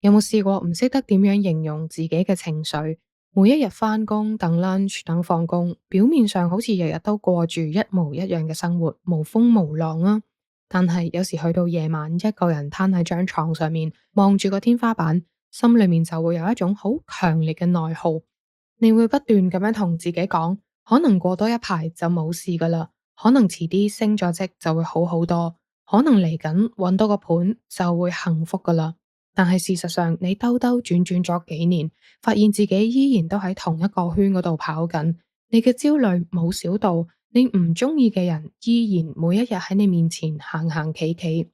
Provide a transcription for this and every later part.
有冇試過唔識得點樣形容自己嘅情緒？每一日返工、等 lunch、等放工，表面上好似日日都過住一模一樣嘅生活，無風無浪啊。但係有時去到夜晚，一個人攤喺張床上面，望住個天花板，心裏面就會有一種好強烈嘅內耗。你會不斷咁樣同自己講，可能過多一排就冇事噶啦，可能遲啲升咗職就會好好多，可能嚟緊搵到個伴就會幸福噶啦。但係事實上，你兜兜轉轉咗幾年，發現自己依然都喺同一個圈嗰度跑緊。你嘅焦慮冇少到，你唔中意嘅人依然每一日喺你面前行行企企。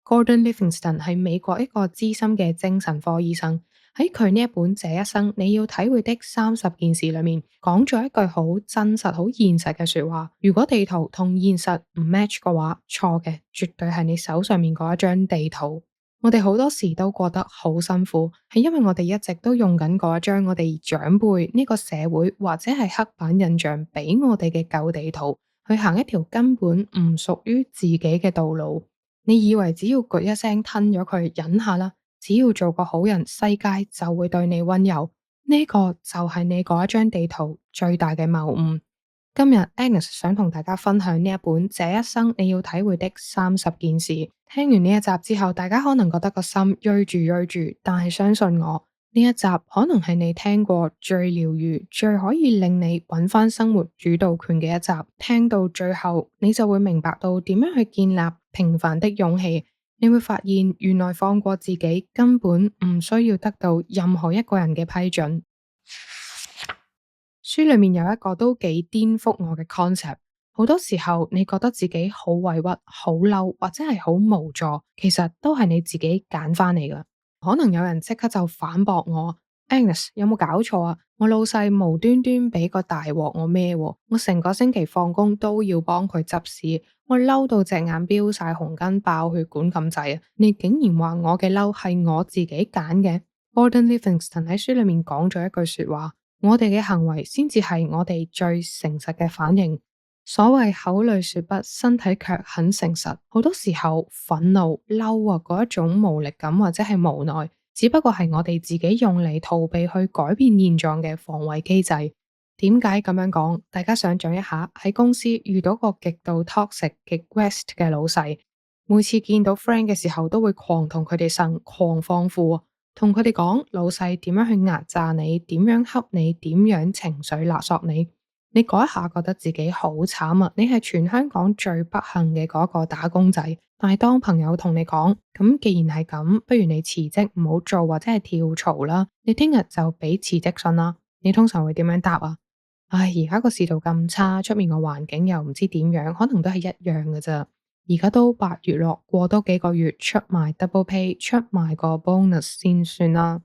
Gordon Livingston 係美國一個資深嘅精神科醫生，喺佢呢一本《這一生你要體會的30件事》裏面，講咗一句好真實、好現實嘅說話：如果地圖同現實唔 match 嘅話，錯嘅絕對係你手上面嗰一張地圖。我哋好多時都過得好辛苦，係因為我哋一直都用緊嗰一張我哋長輩呢個社會或者係刻板印象俾我哋嘅舊地圖，去行一條根本唔屬於自己嘅道路。你以為只要咕一聲吞咗佢，忍下啦，只要做個好人，世界就會對你溫柔。呢個就係你嗰一張地圖最大嘅謬誤。今日 Agnes 想同大家分享呢一本《這一生你要體會的30件事》。聽完呢一集之後，大家可能覺得個心銳住銳住，但係相信我，呢一集可能係你聽過最療癒、最可以令你揾翻生活主導權嘅一集。聽到最後，你就會明白到點樣去建立平凡的勇氣。你會發現，原來放過自己根本唔需要得到任何一個人嘅批准。書裏面有一個都幾顛覆我嘅 concept， 好多時候你覺得自己好委屈、好嬲或者係好無助，其實都係你自己揀翻嚟噶。可能有人即刻就反駁我：Agnes 有冇搞錯啊？我老細無端端俾個大鑊我孭喎，我成個星期放工都要幫佢執屎，我嬲到隻眼飆晒紅筋、爆血管咁滯啊！你竟然話我嘅嬲係我自己揀嘅？Gordon Livingston 喺書裏面講咗一句說話。我哋嘅行為先至係我哋最誠實嘅反應。所謂口裏說不，身體卻很誠實。好多時候憤怒、嬲啊嗰一種無力感或者係無奈，只不過係我哋自己用嚟逃避去改變現狀嘅防衛機制。點解咁樣講？大家想象一下，喺公司遇到個極度 toxic、極 west 嘅老細，每次見到 friend 嘅時候都會狂同佢哋呻、狂放負。同佢哋講老細點樣去壓榨你，點樣恰你，點樣情緒勒索你。你嗰一下覺得自己好慘啊，你係全香港最不幸嘅嗰個打工仔。但係當朋友同你講，咁既然係咁，不如你辭職唔好做或者係跳槽啦，你聽日就俾辭職信啦。你通常會點樣答啊？唉，而家個市道咁差，出面個環境又唔知點樣，可能都係一樣㗎咋。而家都8月咯，過多幾個月出埋 double pay， 出埋個 bonus 先算啦。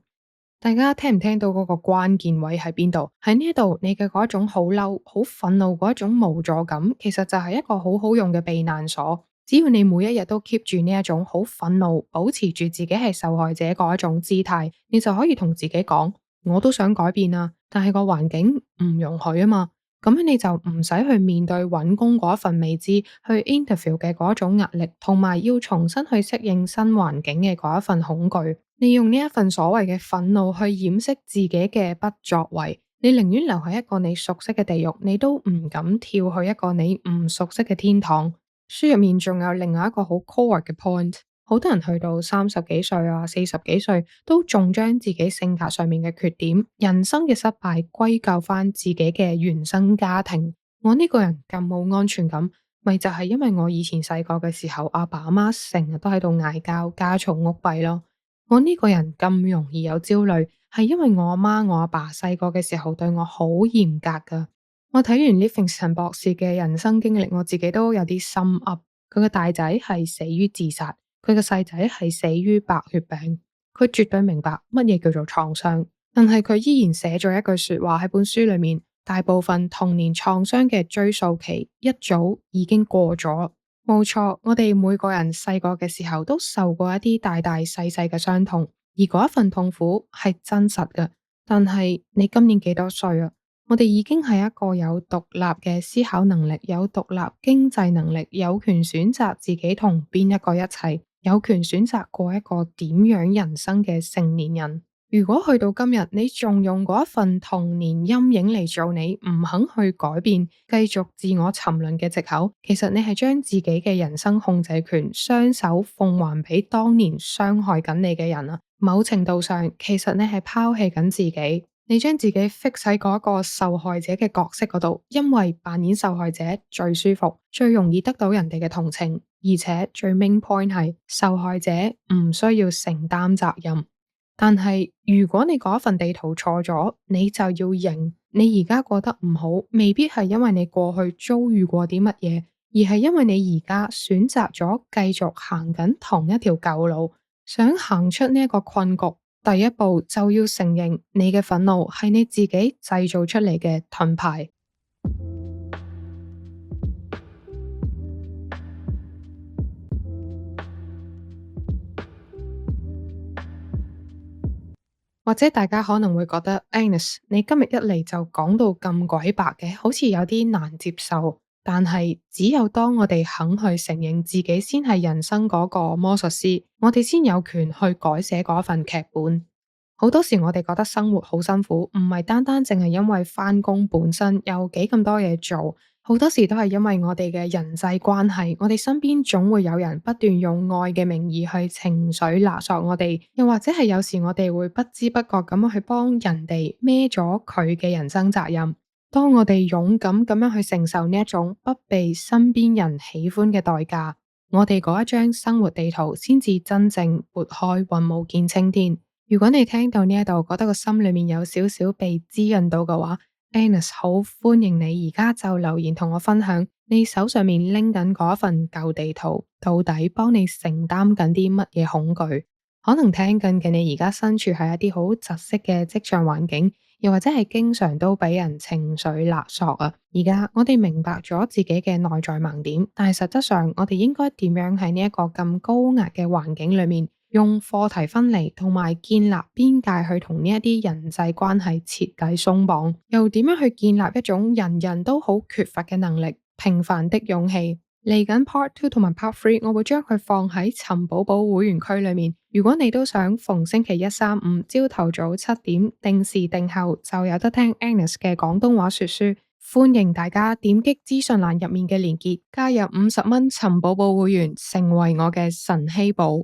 大家聽唔聽到嗰個關鍵位喺邊度？喺呢度，你嘅嗰一種好嬲、好憤怒嗰一種無助感，其實就係一個好好用嘅避難所。只要你每一日都 keep 住呢一種好憤怒，保持住自己係受害者嗰一種姿態，你就可以同自己講：我都想改變啊，但係個環境唔容許啊嘛。咁你就唔使去面對揾工嗰一份未知，去 interview 嘅嗰一種壓力，同埋要重新去適應新環境嘅嗰一份恐懼。你用呢一份所謂嘅憤怒去掩飾自己嘅不作為，你寧願留喺一個你熟悉嘅地獄，你都唔敢跳去一個你唔熟悉嘅天堂。書入面仲有另外一個好 core 嘅 point。好多人去到30幾歲啊、40幾歲，都仲將自己性格上面嘅缺點、人生嘅失敗歸咎翻自己嘅原生家庭。我呢個人咁冇安全感，咪就係因為我以前細個嘅時候，阿爸阿媽成日都喺度嗌交，家嘈屋閉咯。我呢個人咁容易有焦慮，係因為我阿媽、我阿爸細個嘅時候對我好嚴格噶。我睇完 Livingston 博士嘅人生經歷，我自己都有啲心噏。佢個大仔係死於自殺。佢個細仔係死於白血病，佢絕對明白乜嘢叫做創傷，但係佢依然寫咗一句說話喺本書裏面：大部分童年創傷嘅追溯期一早已經過咗。冇錯，我哋每個人細個嘅時候都受過一啲大大細細嘅傷痛，而嗰一份痛苦係真實嘅。但係你今年幾多歲啊？我哋已經係一個有獨立嘅思考能力、有獨立經濟能力、有權選擇自己同邊一個一齊。有權選擇過一個點樣人生嘅成年人。如果去到今日，你仲用嗰一份童年陰影嚟做你唔肯去改變、繼續自我沉淪嘅藉口，其實你係將自己嘅人生控制權雙手奉還俾當年傷害緊你嘅人啊！某程度上，其實你係拋棄緊自己，你將自己 fix 喺嗰個受害者嘅角色嗰度，因為扮演受害者最舒服，最容易得到人哋嘅同情，而且最 main point 係受害者唔需要承擔責任。但係如果你嗰份地圖錯咗，你就要認，你而家過得唔好，未必係因為你過去遭遇過啲乜嘢，而係因為你而家選擇咗繼續行緊同一條舊路，想行出呢一個困局，第一步就要承認你嘅憤怒係你自己製造出嚟嘅盾牌。或者大家可能會覺得 Agnes， 你今日一嚟就講到咁鬼白嘅，好似有啲難接受。但係只有當我哋肯去承認自己先係人生嗰個魔術師，我哋先有權去改寫嗰份劇本。好多時我哋覺得生活好辛苦，唔係單單淨係因為返工本身有幾咁多嘢做，好多時都係因為我哋嘅人際關係，我哋身邊總會有人不斷用愛嘅名義去情緒勒索我哋，又或者係有時我哋會不知不覺咁去幫人哋孭咗佢嘅人生責任。當我哋勇敢咁樣去承受呢一種不被身邊人喜歡嘅代價，我哋嗰一張生活地圖先至真正撥開雲霧見青天。如果你聽到呢一度覺得個心裏面有少少被滋潤到嘅話，Agnes 好歡迎你而家就留言同我分享，你手上面拎緊嗰份舊地圖，到底幫你承擔緊啲乜嘢恐懼？可能聽緊嘅你而家身處喺一啲好窒息嘅職場環境，又或者係經常都俾人情緒勒索啊！而家我哋明白咗自己嘅內在盲點，但係實質上我哋應該點樣喺呢一個咁高壓嘅環境裏面，用課題分離同埋建立邊界去同呢一啲人際關係徹底鬆綁，又點樣去建立一種人人都好缺乏嘅能力，平凡的勇氣。嚟緊 Part 2同埋 Part 3，我會將佢放喺尋寶寶會員區裏面。如果你都想逢星期一、三、五朝頭早7點定時定候就有得聽 Agnes 嘅廣東話說書，歡迎大家點擊資訊欄入面嘅連結，加入50蚊尋寶寶會員，成為我嘅神稀寶。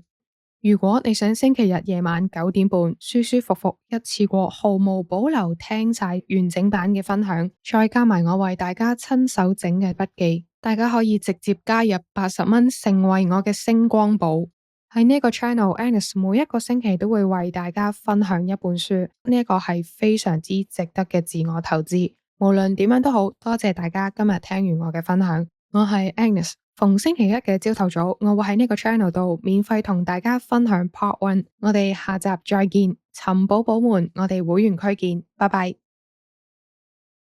如果你想星期日夜晚9點半舒舒服服一次過毫無保留聽晒完整版嘅分享，再加埋我為大家親手整嘅筆記，大家可以直接加入80蚊成為我嘅星光寶。喺呢個 channel，Agnes 每一個星期都會為大家分享一本書，呢一個係非常之值得嘅自我投資。無論點樣都好，多謝大家今日聽完我嘅分享。我係 Agnes。逢星期一嘅朝頭早，我會喺呢個 channel 度免費同大家分享 Part 1。我哋下集再見，尋寶寶們，我哋會員區見，拜拜。